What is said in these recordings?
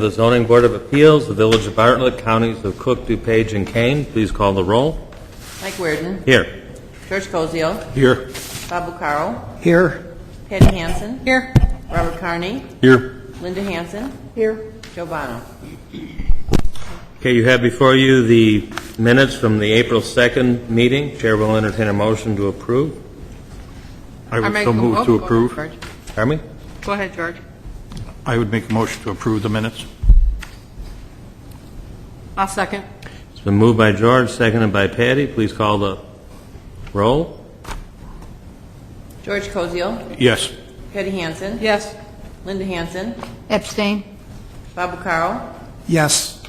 The Zoning Board of Appeals, the Village of Bartlett, Counties of Cook, DuPage, and Kane. Please call the roll. Mike Werden. Here. George Cozio. Here. Bob Bucaro. Here. Patty Hansen. Here. Robert Carney. Here. Linda Hansen. Here. Joe Bono. Okay, you have before you the minutes from the April 2nd meeting. Chair will entertain a motion to approve. I would so move to approve. Pardon me? Go ahead, George. I would make a motion to approve the minutes. I'll second. It's been moved by George, seconded by Patty. Please call the roll. George Cozio. Yes. Patty Hansen. Yes. Linda Hansen. Abstain. Bob Bucaro. Yes.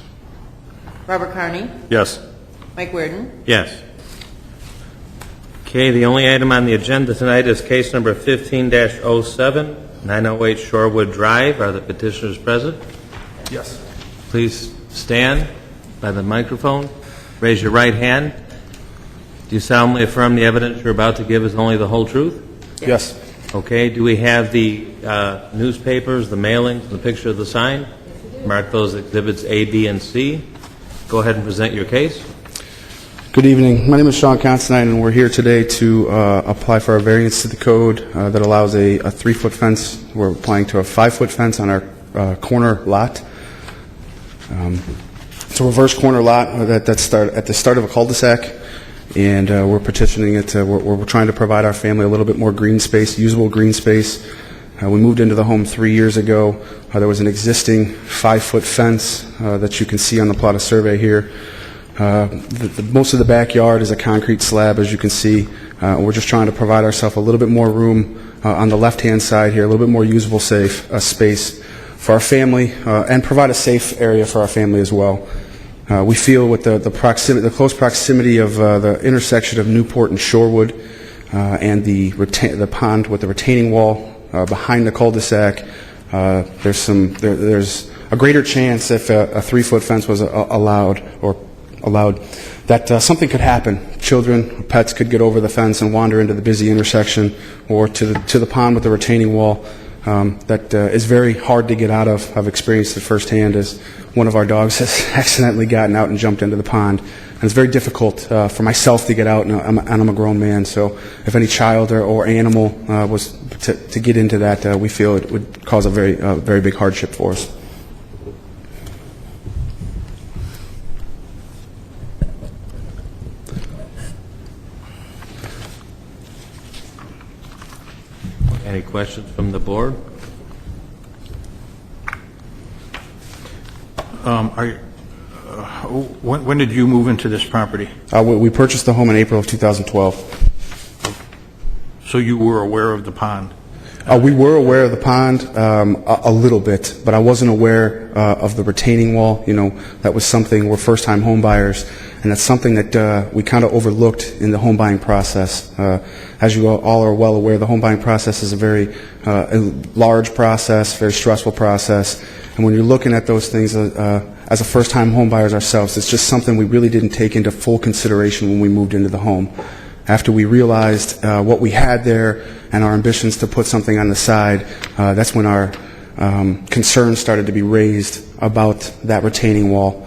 Robert Carney. Yes. Mike Werden. Yes. Okay, the only item on the agenda tonight is case number 15-07, 908 Shorewood Drive. Are the petitioners present? Yes. Please stand by the microphone. Raise your right hand. Do you solemnly affirm the evidence you're about to give is only the whole truth? Yes. Okay. Do we have the newspapers, the mailings, the picture of the sign? Mark those exhibits A, B, and C. Go ahead and present your case. Good evening. My name is Sean Constantine, and we're here today to apply for a variance to the code that allows a 3-foot fence. We're applying to a 5-foot fence on our corner lot. It's a reverse corner lot at the start of a cul-de-sac, and we're petitioning it. We're trying to provide our family a little bit more green space, usable green space. We moved into the home 3 years ago. There was an existing 5-foot fence that you can see on the plot of survey here. Most of the backyard is a concrete slab, as you can see. We're just trying to provide ourselves a little bit more room on the left-hand side here, a little bit more usable space for our family, and provide a safe area for our family as well. We feel with the close proximity of the intersection of Newport and Shorewood, and the pond with the retaining wall behind the cul-de-sac, there's a greater chance if a 3-foot fence was allowed that something could happen. Children, pets could get over the fence and wander into the busy intersection or to the pond with the retaining wall. That is very hard to get out of. I've experienced it firsthand as one of our dogs has accidentally gotten out and jumped into the pond. And it's very difficult for myself to get out, and I'm a grown man. So if any child or animal was to get into that, we feel it would cause a very big hardship for us. Any questions from the board? When did you move into this property? We purchased the home in April of 2012. So you were aware of the pond? We were aware of the pond a little bit, but I wasn't aware of the retaining wall. That was something, we're first-time home buyers, and that's something that we kind of overlooked in the home buying process. As you all are well aware, the home buying process is a very large process, very stressful process, and when you're looking at those things as a first-time home buyers ourselves, it's just something we really didn't take into full consideration when we moved into the home. After we realized what we had there and our ambitions to put something on the side, that's when our concerns started to be raised about that retaining wall.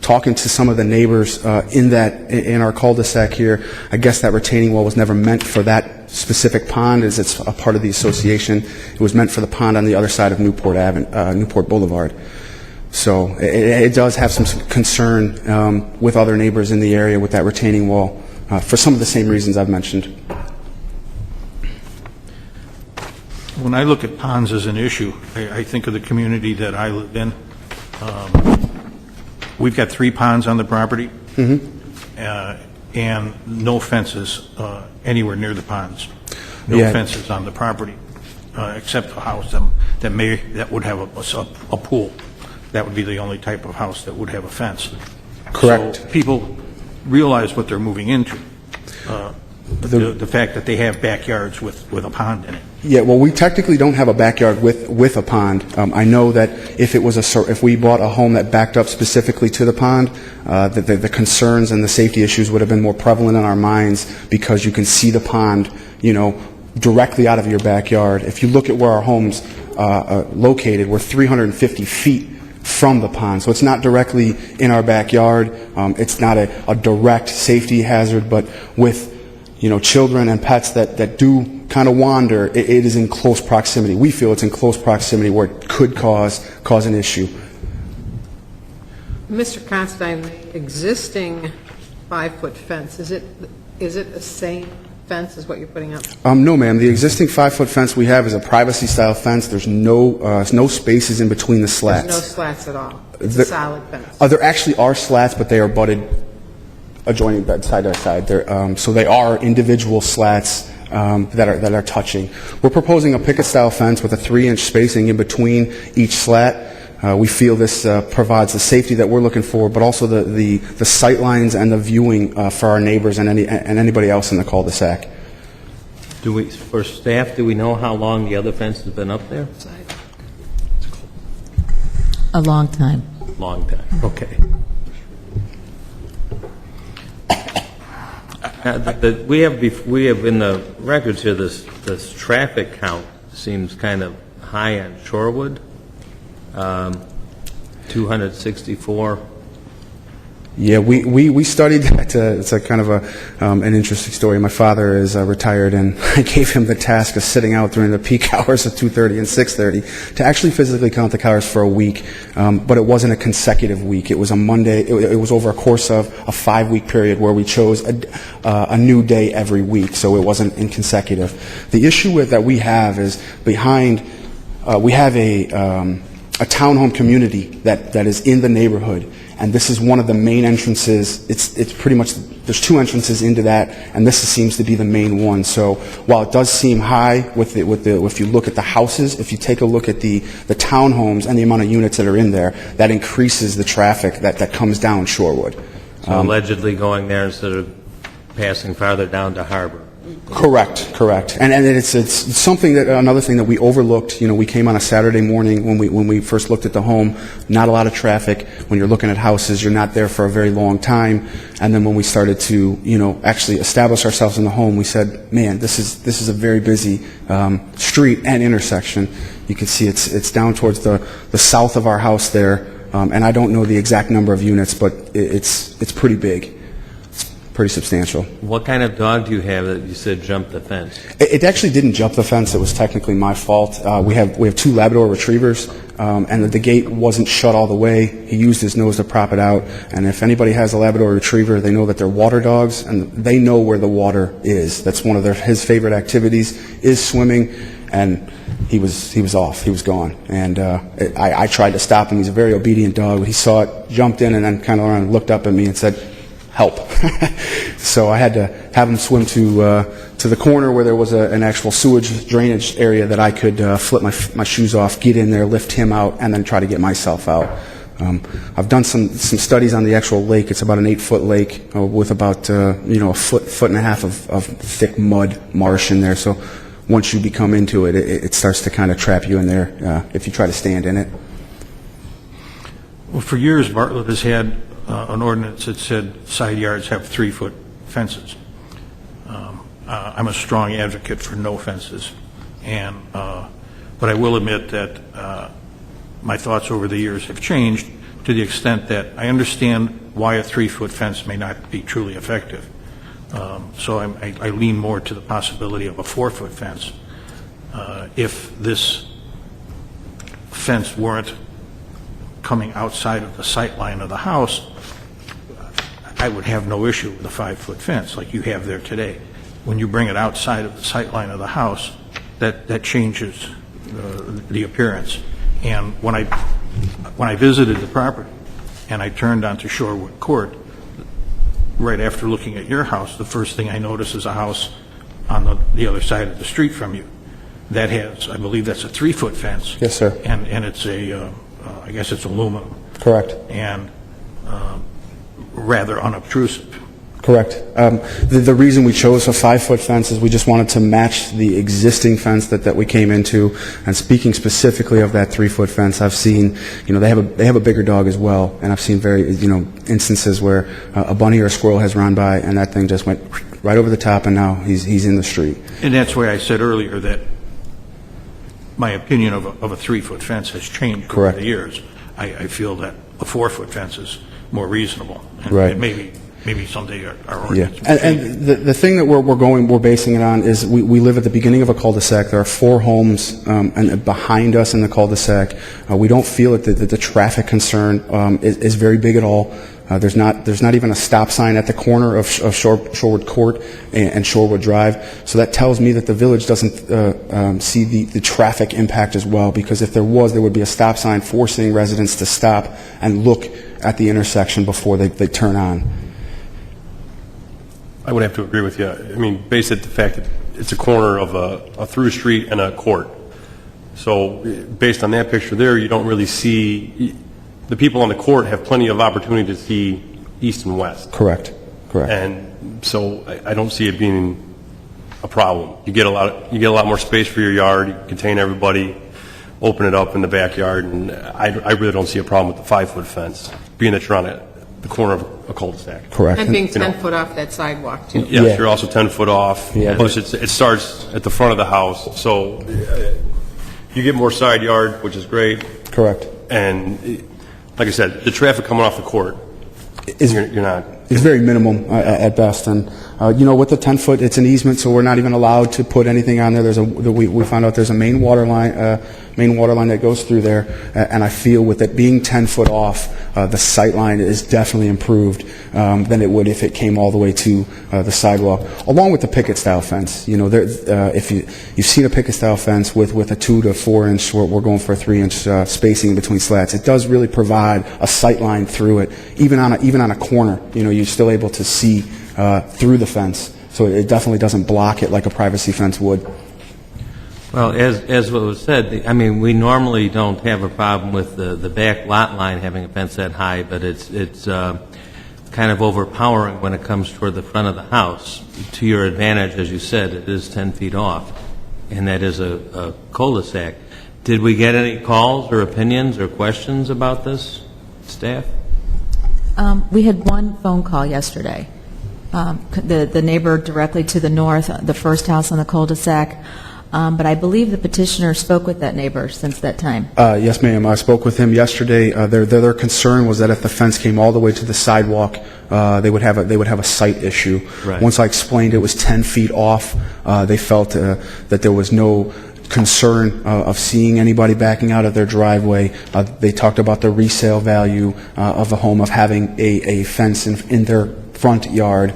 Talking to some of the neighbors in our cul-de-sac here, I guess that retaining wall was never meant for that specific pond, as it's a part of the association. It was meant for the pond on the other side of Newport Boulevard. So it does have some concern with other neighbors in the area with that retaining wall. For some of the same reasons I've mentioned. When I look at ponds as an issue, I think of the community that I live in. We've got 3 ponds on the property, and no fences anywhere near the ponds. No fences on the property, except a house that would have a pool. That would be the only type of house that would have a fence. Correct. So people realize what they're moving into. The fact that they have backyards with a pond in it. Yeah, well, we technically don't have a backyard with a pond. I know that if we bought a home that backed up specifically to the pond, the concerns and the safety issues would have been more prevalent in our minds because you can see the pond, directly out of your backyard. If you look at where our home's located, we're 350 feet from the pond. So it's not directly in our backyard. It's not a direct safety hazard, but with children and pets that do kind of wander, it is in close proximity. We feel it's in close proximity where it could cause an issue. Mr. Constine, the existing 5-foot fence, is it the same fence as what you're putting up? No, ma'am. The existing 5-foot fence we have is a privacy-style fence. There's no spaces in between the slats. There's no slats at all? It's a solid fence? There actually are slats, but they are butted adjoining side by side. So they are individual slats that are touching. We're proposing a picket-style fence with a 3-inch spacing in between each slat. We feel this provides the safety that we're looking for, but also the sight lines and the viewing for our neighbors and anybody else in the cul-de-sac. For staff, do we know how long the other fence has been up there? A long time. Long time. Okay. We have in the records here this traffic count seems kind of high on Shorewood. 264. Yeah, we studied that. It's a kind of an interesting story. My father is retired, and I gave him the task of sitting out during the peak hours of 2:30 and 6:30 to actually physically count the cars for a week. But it wasn't a consecutive week. It was a Monday. It was over a course of a 5-week period where we chose a new day every week, so it wasn't in consecutive. The issue that we have is behind. We have a townhome community that is in the neighborhood, and this is one of the main entrances. It's pretty much, there's 2 entrances into that, and this seems to be the main one. So while it does seem high if you look at the houses, if you take a look at the townhomes and the amount of units that are in there, that increases the traffic that comes down Shorewood. So allegedly going there instead of passing farther down to Harbor. Correct. And it's something that, another thing that we overlooked. We came on a Saturday morning when we first looked at the home. Not a lot of traffic. When you're looking at houses, you're not there for a very long time. And then when we started to, actually establish ourselves in the home, we said, man, this is a very busy street and intersection. You can see it's down towards the south of our house there. And I don't know the exact number of units, but it's pretty big. Pretty substantial. What kind of dog do you have that you said jumped the fence? It actually didn't jump the fence. It was technically my fault. We have 2 Labrador retrievers, and the gate wasn't shut all the way. He used his nose to prop it out. And if anybody has a Labrador retriever, they know that they're water dogs, and they know where the water is. That's one of his favorite activities is swimming, and he was off. He was gone. And I tried to stop him. He's a very obedient dog. He saw it, jumped in, and then kind of around and looked up at me and said, help. So I had to have him swim to the corner where there was an actual sewage drainage area that I could flip my shoes off, get in there, lift him out, and then try to get myself out. I've done some studies on the actual lake. It's about an 8-foot lake with about a foot and a half of thick mud marsh in there. So once you become into it, it starts to kind of trap you in there if you try to stand in it. Well, for years, Bartlett has had an ordinance that said side yards have 3-foot fences. I'm a strong advocate for no fences, but I will admit that my thoughts over the years have changed to the extent that I understand why a 3-foot fence may not be truly effective. So I lean more to the possibility of a 4-foot fence. If this fence weren't coming outside of the sight line of the house, I would have no issue with a 5-foot fence like you have there today. When you bring it outside of the sight line of the house, that changes the appearance. And when I visited the property and I turned onto Shorewood Court, right after looking at your house, the first thing I noticed is a house on the other side of the street from you that has, I believe that's a 3-foot fence. Yes, sir. And it's I guess it's aluminum. Correct. And rather unobtrusive. Correct. The reason we chose a 5-foot fence is we just wanted to match the existing fence that we came into. And speaking specifically of that 3-foot fence, I've seen, they have a bigger dog as well, and I've seen instances where a bunny or a squirrel has run by and that thing just went right over the top, and now he's in the street. And that's why I said earlier that my opinion of a 3-foot fence has changed over the years. I feel that a 4-foot fence is more reasonable. And Right. Maybe someday our Yeah, ordinance will change. and the thing that we're basing it on is we live at the beginning of a cul-de-sac. There are 4 homes and behind us in the cul-de-sac. We don't feel that the traffic concern is very big at all. There's not even a stop sign at the corner of Shorewood Court and Shorewood Drive. So that tells me that the village doesn't see the traffic impact as well, because if there was, there would be a stop sign forcing residents to stop and look at the intersection before they turn on. I would have to agree with you. I mean, based on the fact that it's a corner of a through street and a court. So based on that picture there, you don't really see, the people on the court have plenty of opportunity to see east and west. Correct. And so I don't see it being a problem. You get a lot more space for your yard, you contain everybody, open it up in the backyard, and I really don't see a problem with the 5-foot fence, being that you're on the corner of a cul-de-sac. Correct. And being 10 foot off that sidewalk, too. Yes, Yeah. you're also 10 foot off. Yeah. Plus, it starts at the front of the house, so you get more side yard, which is great. Correct. And like I said, the traffic coming off the court, you're not. It's very minimum at best, and with the 10-foot, it's an easement, so we're not even allowed to put anything on there. We found out there's a main water line that goes through there, and I feel with it being 10 foot off, the sight line is definitely improved than it would if it came all the way to the sidewalk, along with the picket style fence. If you've seen a picket style fence with a 2 to 4 inch, we're going for a 3-inch spacing between slats. It does really provide a sight line through it, even on a corner. You're still able to see through the fence, so it definitely doesn't block it like a privacy fence would. Well, as what was said, I mean, we normally don't have a problem with the back lot line having a fence that high, but it's kind of overpowering when it comes toward the front of the house. To your advantage, as you said, it is 10 feet off, and that is a cul-de-sac. Did we get any calls or opinions or questions about this, staff? We had one phone call yesterday. The neighbor directly to the north, the first house on the cul-de-sac, but I believe the petitioner spoke with that neighbor since that time. Yes, ma'am. I spoke with him yesterday. Their concern was that if the fence came all the way to the sidewalk, they would have a sight issue. Right. Once I explained it was 10 feet off, they felt that there was no concern of seeing anybody backing out of their driveway. They talked about the resale value of the home, of having a fence in their front yard.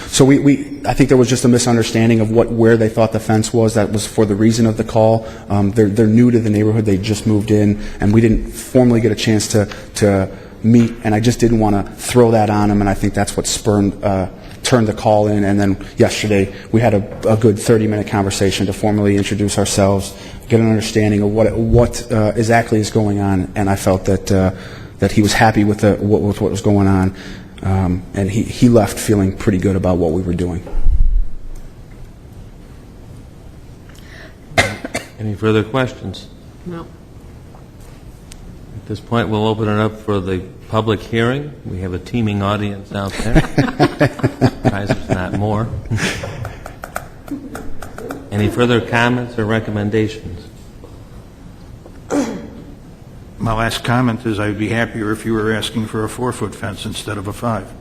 So I think there was just a misunderstanding of where they thought the fence was. That was for the reason of the call. They're new to the neighborhood. They just moved in, and we didn't formally get a chance to meet, and I just didn't want to throw that on them, and I think that's what turned the call in. And then yesterday we had a good 30-minute conversation to formally introduce ourselves, get an understanding of what exactly is going on, and I felt that he was happy with what was going on, and he left feeling pretty good about what we were doing. Any further questions? No. At this point, we'll open it up for the public hearing. We have a teeming audience out there. Surprised there's not more. Any further comments or recommendations? My last comment is I'd be happier if you were asking for a 4-foot fence instead of a 5.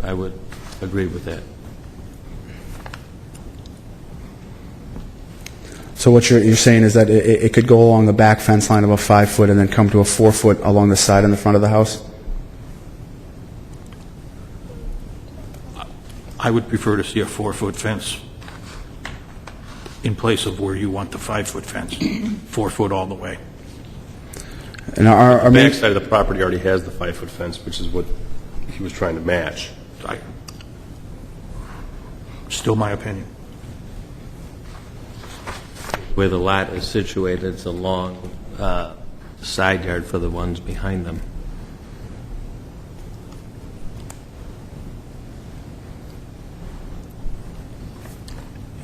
I would agree with that. So what you're saying is that it could go along the back fence line of a 5-foot and then come to a 4-foot along the side and the front of the house? I would prefer to see a 4-foot fence in place of where you want the 5-foot fence, 4 foot all the way. And our The main, back side of the property already has the 5-foot fence, which is what he was trying to match. Still my opinion. Where the lot is situated, it's a long side yard for the ones behind them.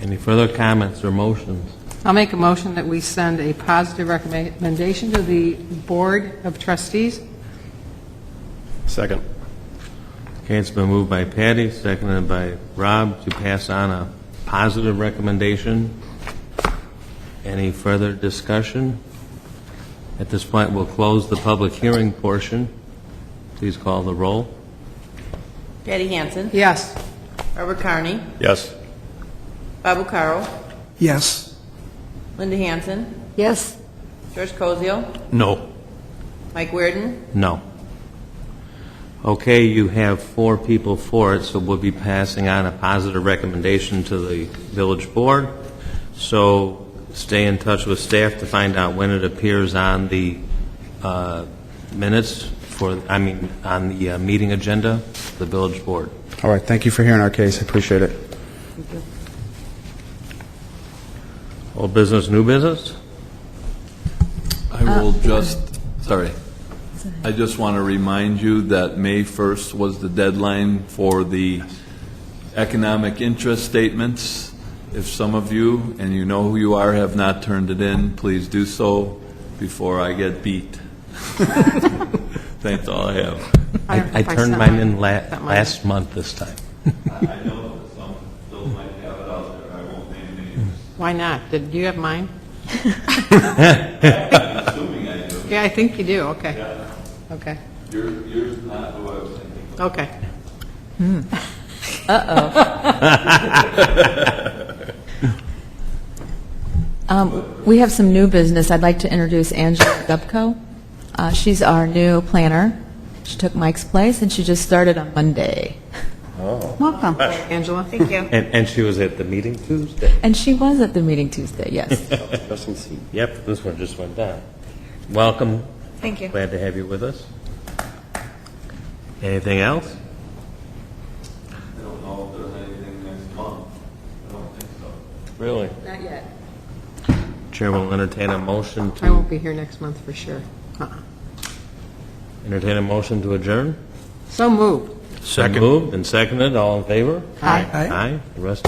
Any further comments or motions? I'll make a motion that we send a positive recommendation to the Board of Trustees. Second. Okay, it's been moved by Patty, seconded by Rob, to pass on a positive recommendation. Any further discussion? At this point, we'll close the public hearing portion. Please call the roll. Patty Hansen. Yes. Robert Carney. Yes. Bob Carroll. Yes. Linda Hansen. Yes. George Cosio. No. Mike Werden. No. Okay, you have 4 people for it, so we'll be passing on a positive recommendation to the village board. So stay in touch with staff to find out when it appears on the minutes on the meeting agenda, the village board. All right, thank you for hearing our case. I appreciate it. Old business, new business? I will I just want to remind you that May 1st was the deadline for the economic interest statements. If some of you, and you know who you are, have not turned it in, please do so before I get beat. That's all I have. I turned mine in last month this time. I know that some still might have it out there. I won't name names. Why not? Did you have mine? Assuming I do. Yeah, I think you do. Okay. Yeah. Okay. Yours not who I was thinking. Okay. We have some new business. I'd like to introduce Angela Gubko. She's our new planner. She took Mike's place, and she just started on Monday. Welcome, Angela. Thank you. And she was at the meeting Tuesday. And she was at the meeting Tuesday, yes. Yep, this one just went down. Welcome. Thank you. Glad to have you with us. Anything else? I don't know if there's anything next month. I don't think so. Really? Not yet. Chair will entertain a motion I won't to be here next month for sure. entertain a motion to adjourn. So moved. Second. Moved and seconded. All in favor? Aye. Aye. The rest.